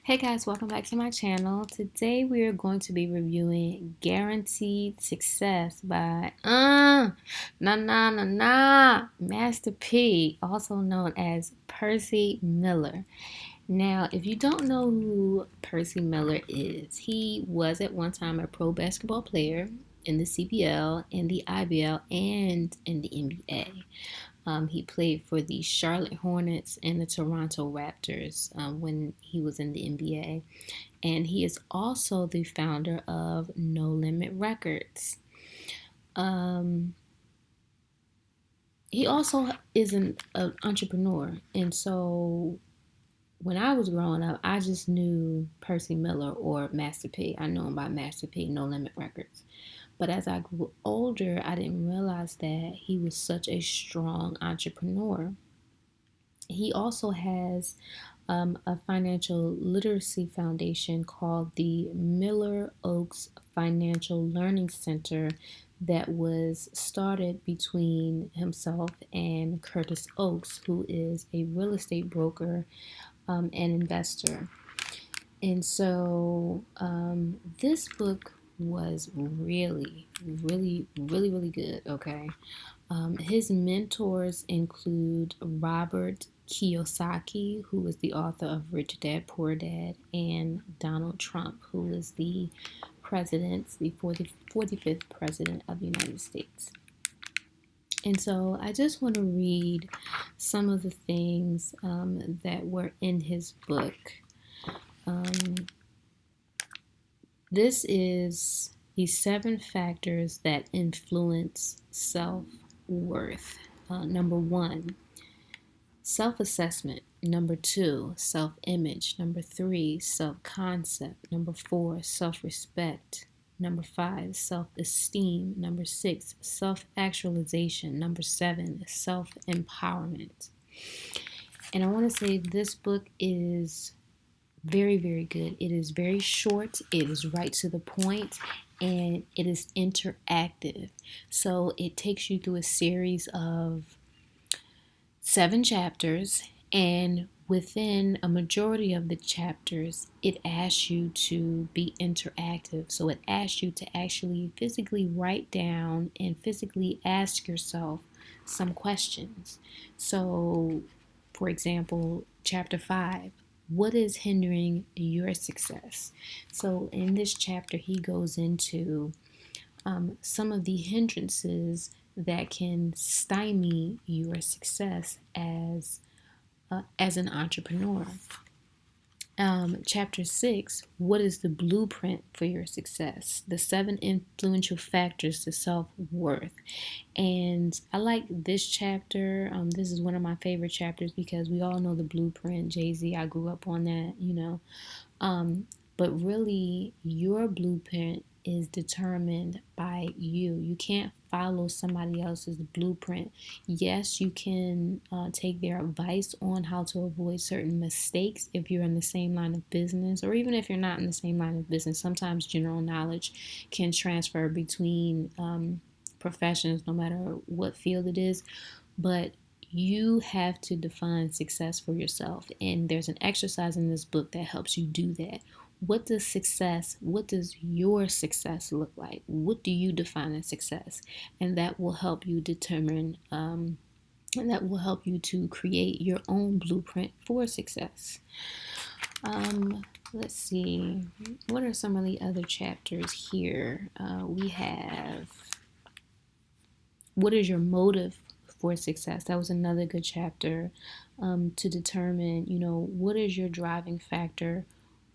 Hey guys, welcome back to my channel. Today we are going to be reviewing Guaranteed Success by Master P, also known as Percy Miller. Now, if you don't know who Percy Miller is, he was at one time a pro basketball player in the CBL, in the IBL, and in the NBA. He played for the Charlotte Hornets and the Toronto Raptors when he was in the NBA. And he is also the founder of No Limit Records. He also is an entrepreneur. And so when I was growing up, I just knew Percy Miller or Master P. I know him by Master P, No Limit Records. But as I grew older, I didn't realize that he was such a strong entrepreneur. He also has a financial literacy foundation called the Miller Oaks Financial Learning Center that was started between himself and Curtis Oaks, who is a real estate broker and investor. And so this book was really good. Okay. His mentors include Robert Kiyosaki, who is the author of Rich Dad Poor Dad, and Donald Trump, who is the 45th president of the United States. And so I just want to read some of the things that were in his book. This is the 7 factors that influence self-worth. Number 1, self-assessment. Number 2, self-image. Number 3, self-concept. Number 4, self-respect. Number 5, self-esteem. Number 6, self-actualization. Number 7, self-empowerment. And I want to say this book is very good. It is very short, it is right to the point, and it is interactive. So it takes you through a series of 7 chapters, and within a majority of the chapters, it asks you to be interactive. So it asks you to actually physically write down and physically ask yourself some questions. So, for example, chapter 5, what is hindering your success? So in this chapter, he goes into some of the hindrances that can stymie your success as an entrepreneur. Chapter 6, what is the blueprint for your success? The 7 influential factors to self-worth. And I like this chapter. This is one of my favorite chapters because we all know the blueprint. Jay-Z, I grew up on that. But really, your blueprint is determined by you. You can't follow somebody else's blueprint. Yes, you can take their advice on how to avoid certain mistakes if you're in the same line of business, or even if you're not in the same line of business. Sometimes general knowledge can transfer between professions, no matter what field it is. But you have to define success for yourself. And there's an exercise in this book that helps you do that. What does your success look like? What do you define as success? And that will help you determine, and that will help you to create your own blueprint for success. Let's see, what are some of the other chapters here? We have, what is your motive for success? That was another good chapter to determine, what is your driving factor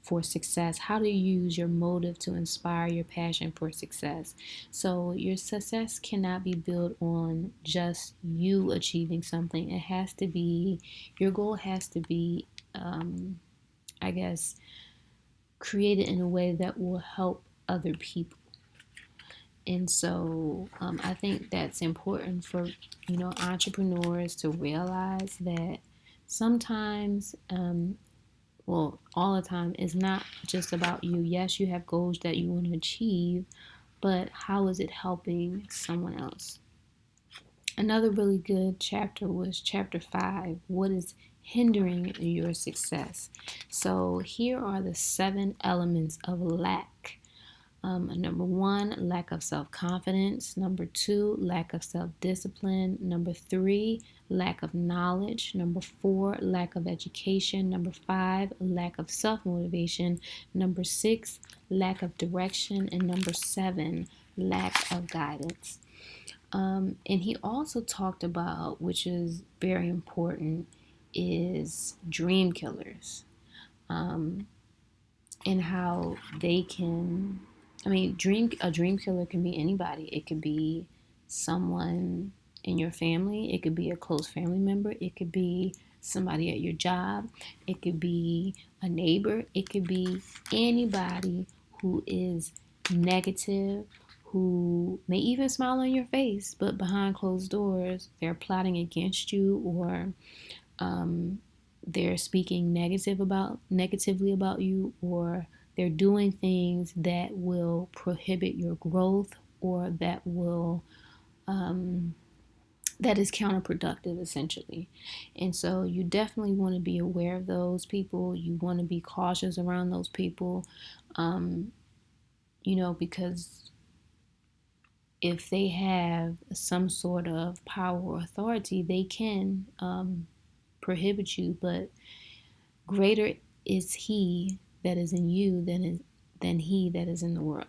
for success? How do you use your motive to inspire your passion for success? So your success cannot be built on just you achieving something. It has to be, your goal has to be, I guess, created in a way that will help other people. And so I think that's important for, entrepreneurs to realize that sometimes, well, all the time, it's not just about you. Yes, you have goals that you want to achieve, but how is it helping someone else? Another really good chapter was chapter 5, what is hindering your success. So here are the 7 elements of lack. Number 1, lack of self-confidence. Number 2, lack of self-discipline. Number 3, lack of knowledge. Number 4, lack of education. Number 5, lack of self-motivation. Number 6, lack of direction. And number 7, lack of guidance. And he also talked about, which is very important, is dream killers. And how they can, a dream killer can be anybody. It could be someone in your family, it could be a close family member, it could be somebody at your job, it could be a neighbor, it could be anybody who is negative, who may even smile on your face, but behind closed doors they're plotting against you, or um, they're speaking negatively about you, or they're doing things that will prohibit your growth, or that is counterproductive essentially. And so you definitely want to be aware of those people. You want to be cautious around those people, um, because if they have some sort of power or authority, they can prohibit you, but greater is he that is in you than he that is in the world.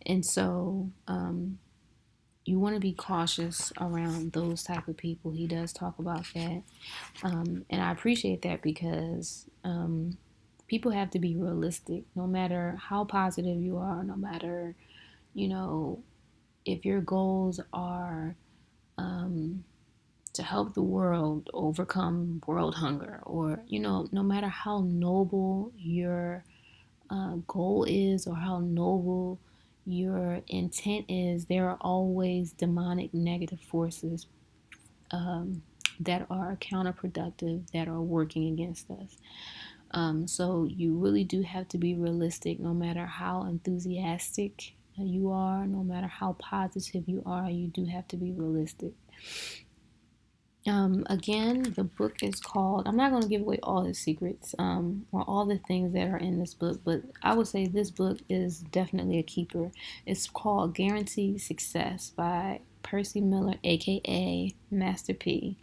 And so you want to be cautious around those type of people. He does talk about that, and I appreciate that because people have to be realistic. No matter how positive you are, no matter if your goals are to help the world overcome world hunger, or no matter how noble your goal is or how noble your intent is, there are always demonic negative forces that are counterproductive, that are working against us. So you really do have to be realistic. No matter how enthusiastic you are, no matter how positive you are, you do have to be realistic. Again, the book is called, I'm not going to give away all the secrets or all the things that are in this book, but I would say this book is definitely a keeper. It's called Guaranteed Success by Percy Miller, aka Master P,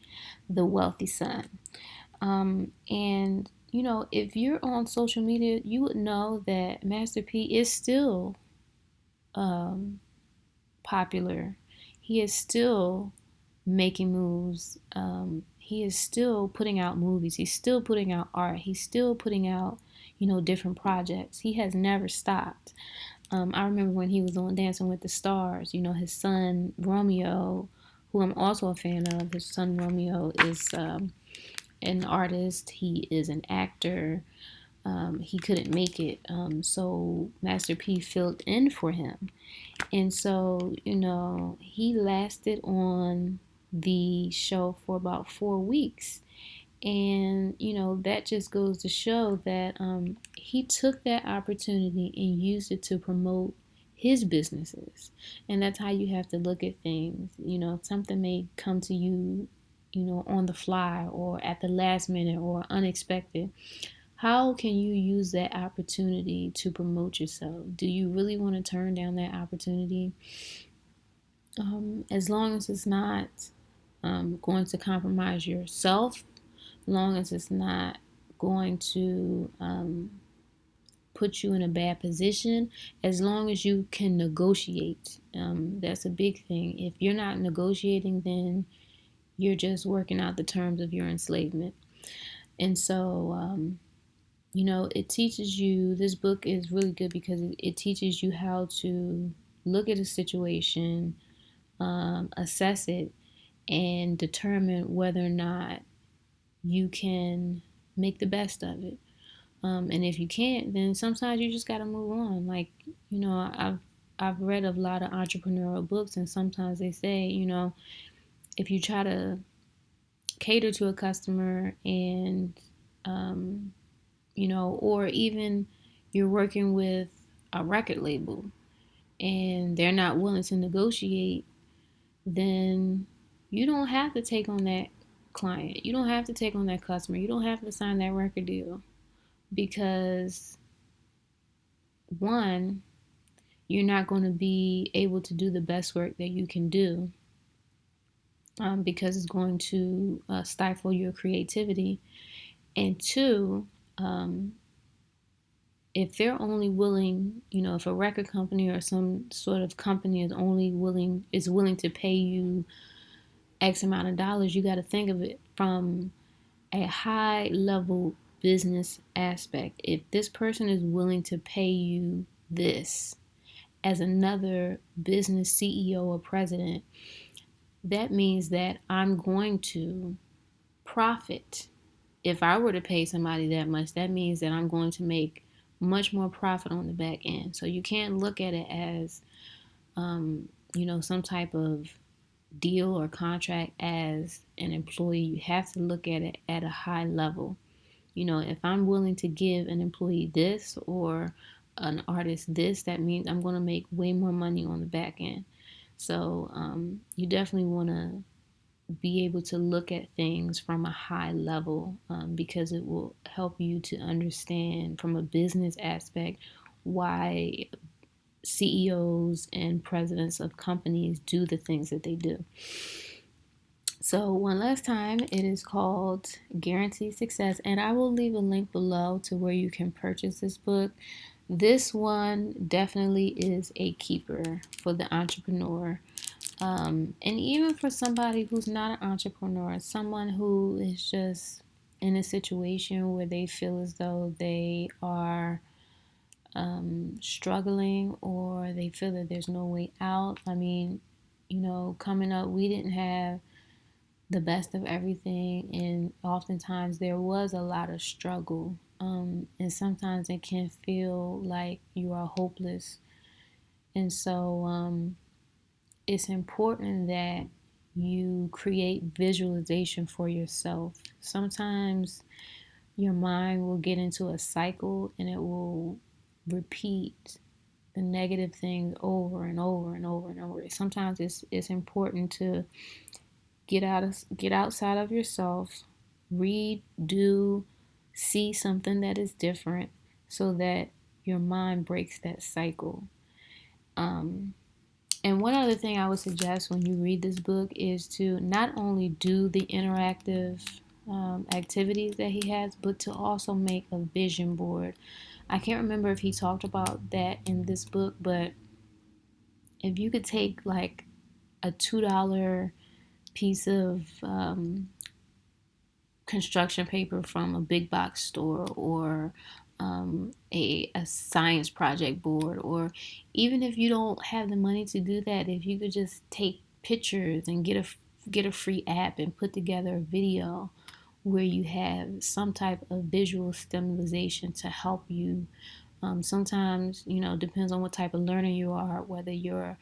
the Wealthy Son. And if you're on social media, you would know that Master P is still popular. He is still making moves. He is still putting out movies. He's still putting out art. He's still putting out, different projects. He has never stopped. I remember when he was on Dancing with the Stars, his son Romeo, who I'm also a fan of, his son Romeo is an artist. He is an actor. He couldn't make it. So Master P filled in for him. And so, he lasted on the show for about 4 weeks. And, that just goes to show that he took that opportunity and used it to promote his businesses. And that's how you have to look at things. Something may come to you, on the fly or at the last minute or unexpected. How can you use that opportunity to promote yourself? Do you really want to turn down that opportunity? As long as it's not going to compromise yourself, as long as it's not going to put you in a bad position, as long as you can negotiate. That's a big thing. If you're not negotiating, then you're just working out the terms of your enslavement. And so, it teaches you, this book is really good because it teaches you how to look at a situation, assess it, and determine whether or not you can make the best of it. And if you can't, then sometimes you just got to move on. Like, I've read a lot of entrepreneurial books, and sometimes they say, if you try to cater to a customer and or even you're working with a record label and they're not willing to negotiate, then you don't have to take on that client. You don't have to take on that customer. You don't have to sign that record deal because, one, you're not going to be able to do the best work that you can do because it's going to stifle your creativity. And two, if they're only willing, if a record company or some sort of company is willing to pay you X amount of dollars, you got to think of it from a high level business aspect. If this person is willing to pay you this as another business CEO or president, that means that I'm going to profit. If I were to pay somebody that much, that means that I'm going to make much more profit on the back end. So you can't look at it as, some type of deal or contract as an employee. You have to look at it at a high level. If I'm willing to give an employee this or an artist this, that means I'm going to make way more money on the back end. So you definitely want to be able to look at things from a high level because it will help you to understand from a business aspect why CEOs and presidents of companies do the things that they do. So, one last time, it is called Guaranteed Success, and I will leave a link below to where you can purchase this book. This one definitely is a keeper for the entrepreneur. And even for somebody who's not an entrepreneur, someone who is just in a situation where they feel as though they are struggling or they feel that there's no way out. I mean, coming up, we didn't have the best of everything, and oftentimes there was a lot of struggle. And sometimes it can feel like you are hopeless. And so, it's important that you create visualization for yourself. Sometimes your mind will get into a cycle and it will repeat the negative things over and over and over and over. Sometimes it's important to get outside of yourself, read, do, see something that is different so that your mind breaks that cycle. And one other thing I would suggest when you read this book is to not only do the interactive activities that he has, but to also make a vision board. I can't remember if he talked about that in this book, but if you could take like a $2 piece of construction paper from a big box store or a science project board, or even if you don't have the money to do that, if you could just take pictures and get a free app and put together a video where you have some type of visual stimulation to help you. Sometimes, depends on what type of learner you are, whether you're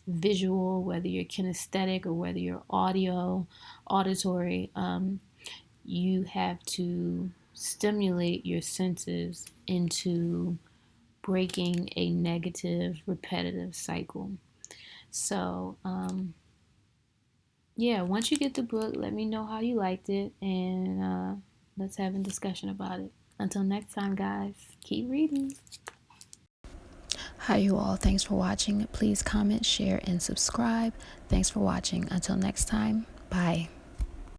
visual, whether you're kinesthetic, or whether you're auditory. You have to stimulate your senses into breaking a negative, repetitive cycle. So, yeah, once you get the book, let me know how you liked it, and let's have a discussion about it. Until next time, guys, keep reading. Hi, you all. Thanks for watching. Please comment, share, and subscribe. Thanks for watching. Until next time, bye.